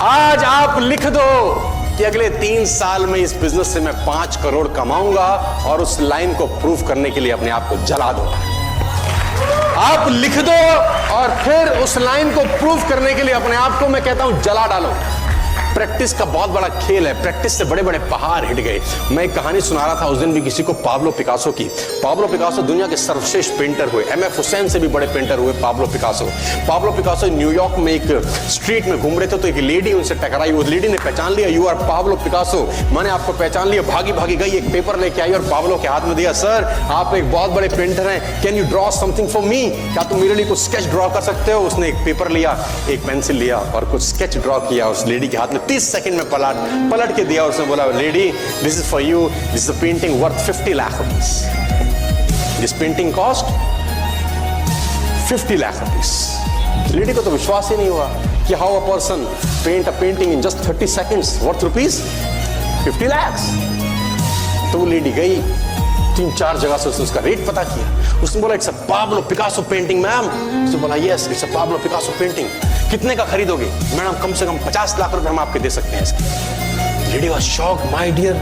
आज आप लिख दो कि अगले 3 साल में इस बिजनेस से मैं 5 करोड़ कमाऊंगा, और उस लाइन को प्रूव करने के लिए अपने आप को जला दो। आप लिख दो और फिर उस लाइन को प्रूव करने के लिए अपने आप को मैं कहता हूं जला डालो। प्रैक्टिस का बहुत बड़ा खेल है, प्रैक्टिस से बड़े बड़े पहाड़ हिट गए। मैं एक कहानी सुना रहा था उस दिन भी किसी को, पाब्लो पिकासो की। पाब्लो पिकासो दुनिया के सर्वश्रेष्ठ पेंटर हुए, एमएफ हुसैन से भी बड़े पेंटर हुए Pablo Picasso. Pablo Picasso New York में एक स्ट्रीट में घूम रहे थे तो एक लेडी उनसे टकराई। उस लेडी ने पहचान लिया, यू आर पाब्लो पिकासो, मैंने आपको पहचान लिया। भागी भागी गई, एक पेपर लेके आई और पाब्लो के हाथ में दिया। सर आप एक बहुत बड़े पेंटर हैं, can you draw something for me, क्या तुम मेरे लिए कुछ स्केच ड्रॉ कर सकते हो? उसने एक पेपर लिया, एक पेंसिल लिया और कुछ स्केच ड्रॉ किया उस लेडी के हाथ में। 30 सेकंड में पलट के दिया। उसने बोला, lady this is for you, this is a painting worth 50 lakh rupees. This painting cost 50 lakh rupees. Lady को तो विश्वास ही नहीं हुआ कि how a person paint a painting in just 30 seconds worth rupees 50 lakh. तो वो लेडी गई, 3-4 जगह से उसने उसका रेट पता किया। उसने बोला, it's a Pablo Picasso painting ma'am. उसने बोला, yes it's a Pablo Picasso painting. कितने का खरीदोगे? मैडम कम से कम 50 लाख रुपए हम आपके दे सकते हैं इसके। Lady was shocked, my dear,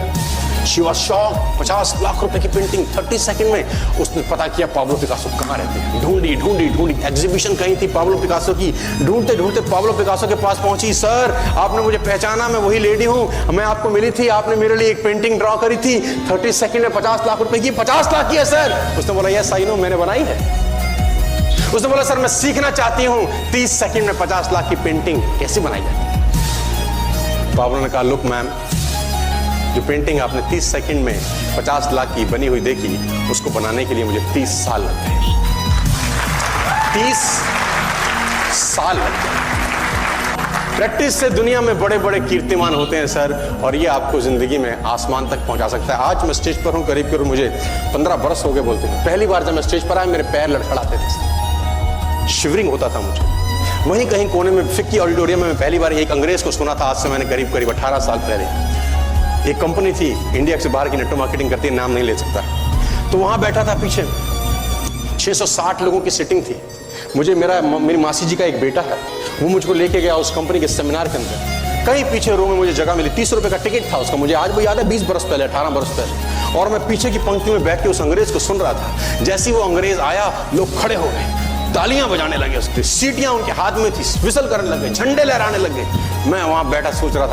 she was shocked. 50 lakh रुपए की पेंटिंग 30 सेकंड में। उसने पता किया पाब्लो पिकासो कहाँ रहते हैं। ढूंढी ढूंढी ढूंढी, एग्जीबिशन कहीं थी पाब्लो पिकासो की। ढूंढते ढूंढते पाब्लो पिकासो के पास पहुंची। सर आपने मुझे पहचाना, मैं वही लेडी हूं, मैं आपको मिली थी, आपने मेरे लिए एक पेंटिंग ड्रॉ करी थी 30 सेकंड में 50 लाख रुपए की। 50 लाख की है सर? उसने बोला, यस आई नो, मैंने बनाई है। उसने बोला, सर मैं सीखना चाहती हूं 30 सेकंड में 50 लाख की पेंटिंग कैसे बनाई जाती। पाब्लो ने कहा, लुक मैम, जो पेंटिंग आपने 30 सेकंड में 50 लाख की बनी हुई देखी, उसको बनाने के लिए मुझे 30 साल लग गए। 30 साल लग गए। प्रैक्टिस से दुनिया में बड़े बड़े कीर्तिमान होते हैं सर, और ये आपको जिंदगी में आसमान तक पहुंचा सकता है। आज मैं स्टेज पर हूं, करीब करीब मुझे 15 बरस हो गए बोलते हैं। पहली बार जब मैं स्टेज पर आया मेरे पैर लड़खड़ाते थे, शिवरिंग होता था मुझे। वहीं कहीं कोने में फिक्की ऑडिटोरियम में मैं पहली बार एक अंग्रेज को सुना था। आज से मैंने करीब करीब 18 साल पहले। एक कंपनी थी इंडिया से बाहर की, नेटवर्क मार्केटिंग करती है, नाम नहीं ले सकता। तो वहां बैठा था, पीछे 660 लोगों की सिटिंग थी। मुझे मेरी मासी जी का एक बेटा है, वो मुझको लेके गया उस कंपनी के सेमिनार के अंदर। कहीं पीछे रो में मुझे जगह मिली। 30 रुपए का टिकट था उसका, मुझे आज भी याद है, 20 बरस पहले, 18 बरस पहले। और मैं पीछे की पंक्ति में बैठ के उस अंग्रेज को सुन रहा था। जैसे ही वो अंग्रेज आया, लोग खड़े हो गए, तालियां बजाने लगे, उसकी सीटियां उनके हाथ में थी, विसल करने लगे, झंडे लहराने लगे। मैं वहां बैठा सोच रहा था